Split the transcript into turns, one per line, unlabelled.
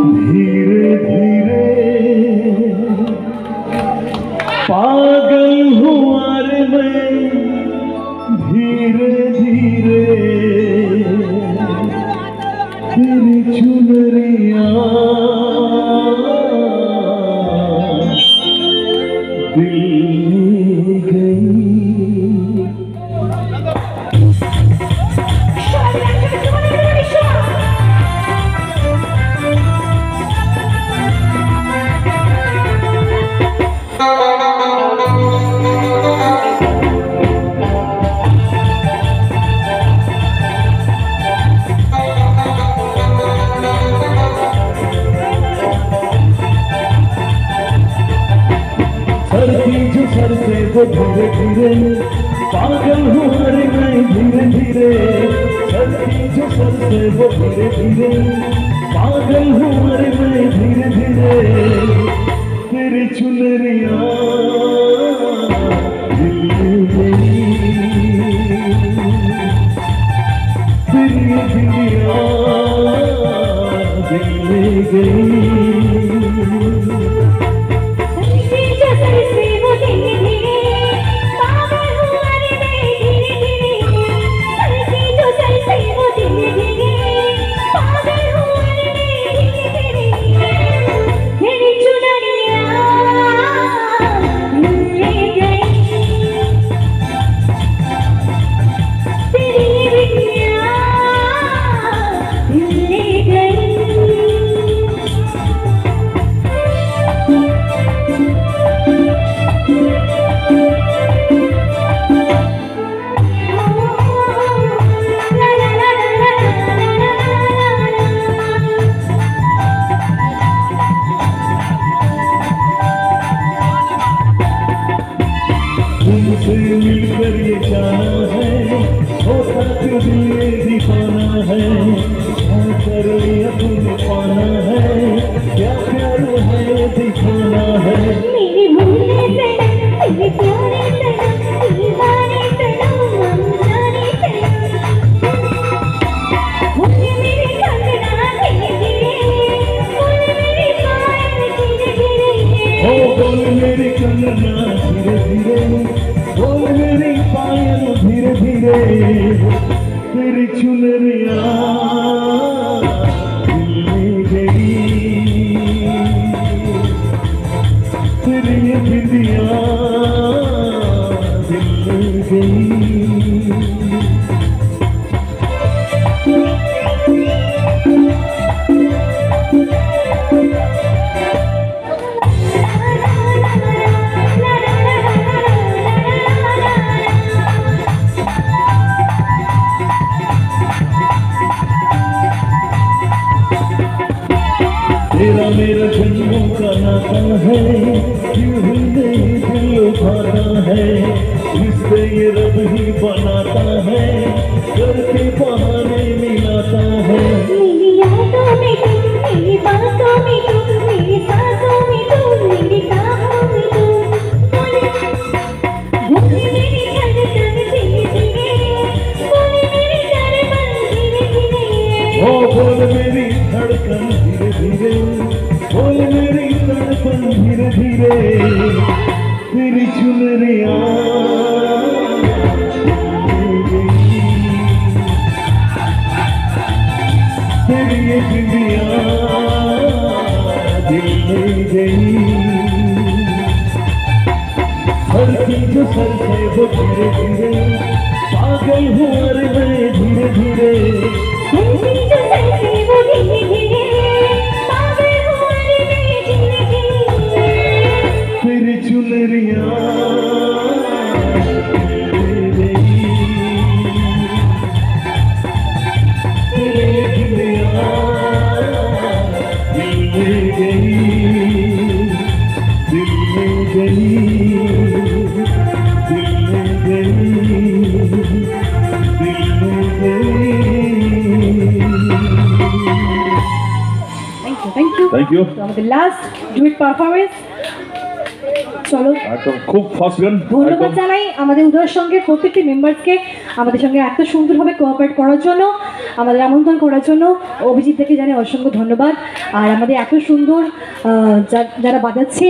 धीरे धीरे पागल हुआ रे मैं, धीरे धीरे तेरी चुनरिया दिल ले गई। सर से वो धीरे धीरे पागल हुआ रे मैं, धीरे धीरे सरती जो सर से वो धीरे धीरे पागल हुआ रे मैं, धीरे धीरे तेरी चुनरिया दिल ले गई, तेरी दुनिया दिल ले गई। तुमसे मिलकर ये जाना है, होता क्यों ये दिखाना है, कर लिया तुमने पाना है, क्या प्यार है दिखाना है।
मेरे भूले सनम, मेरे प्यारे सनम, दीवाने सनम, अनजाने सनम, बोले मेरे कंगना धीरे धीरे, बोले मेरे पायल धीरे धीरे,
ओ बोल मेरी कंगना धीरे धीरे, बोल मेरी पायल धीरे धीरे तेरी चुनरिया दिल ले गई, तेरी बिंदिया दिल ले गई। तेरा मेरा जन्मों का नाता है, क्यों ही नहीं दिल उठाता है, रिश्ते ये रब ही बनाता है, करके बहाने मिलाता है।
मेरी यादों में तुम, मेरी बातों में तुम, मेरी सांसों में तुम, मेरी सांसों में तुम, बोले मेरी धड़कन धीरे धीरे, बोले मेरी धड़कन धीरे धीरे,
ओ बोल मेरी धड़कन धीरे धीरे, बोल मेरी धड़कन धीरे धीरे तेरी चुनरिया ले गई, तेरी ये बिंदिया दिल ले गई। हर चीज सर से वो धीरे धीरे पागल हुआ रे मैं, धीरे धीरे
सरती जो सर से वो धीरे धीरे पागल हुआ रे मैं, धीरे धीरे
तेरी चुनरिया ले गई, तेरी बिंदिया दिल ले गई, दिल ले गई, दिल ले गई, दिल ले गई।
Thank you.
Thank you.
So, the last duet performance.
চলো
একদম খুব ফার্স্ট গান।
ধন্যবাদ জানাই আমাদের উদয় সঙ্গের প্রত্যেকটি মেম্বারসকে আমাদের সঙ্গে এত সুন্দরভাবে কোঅপারেট করার জন্য, আমাদের আমন্ত্রণ করার জন্য অভিজিৎ থেকে জানাই অসংখ্য ধন্যবাদ। আর আমাদের এত সুন্দর যারা বাজাচ্ছে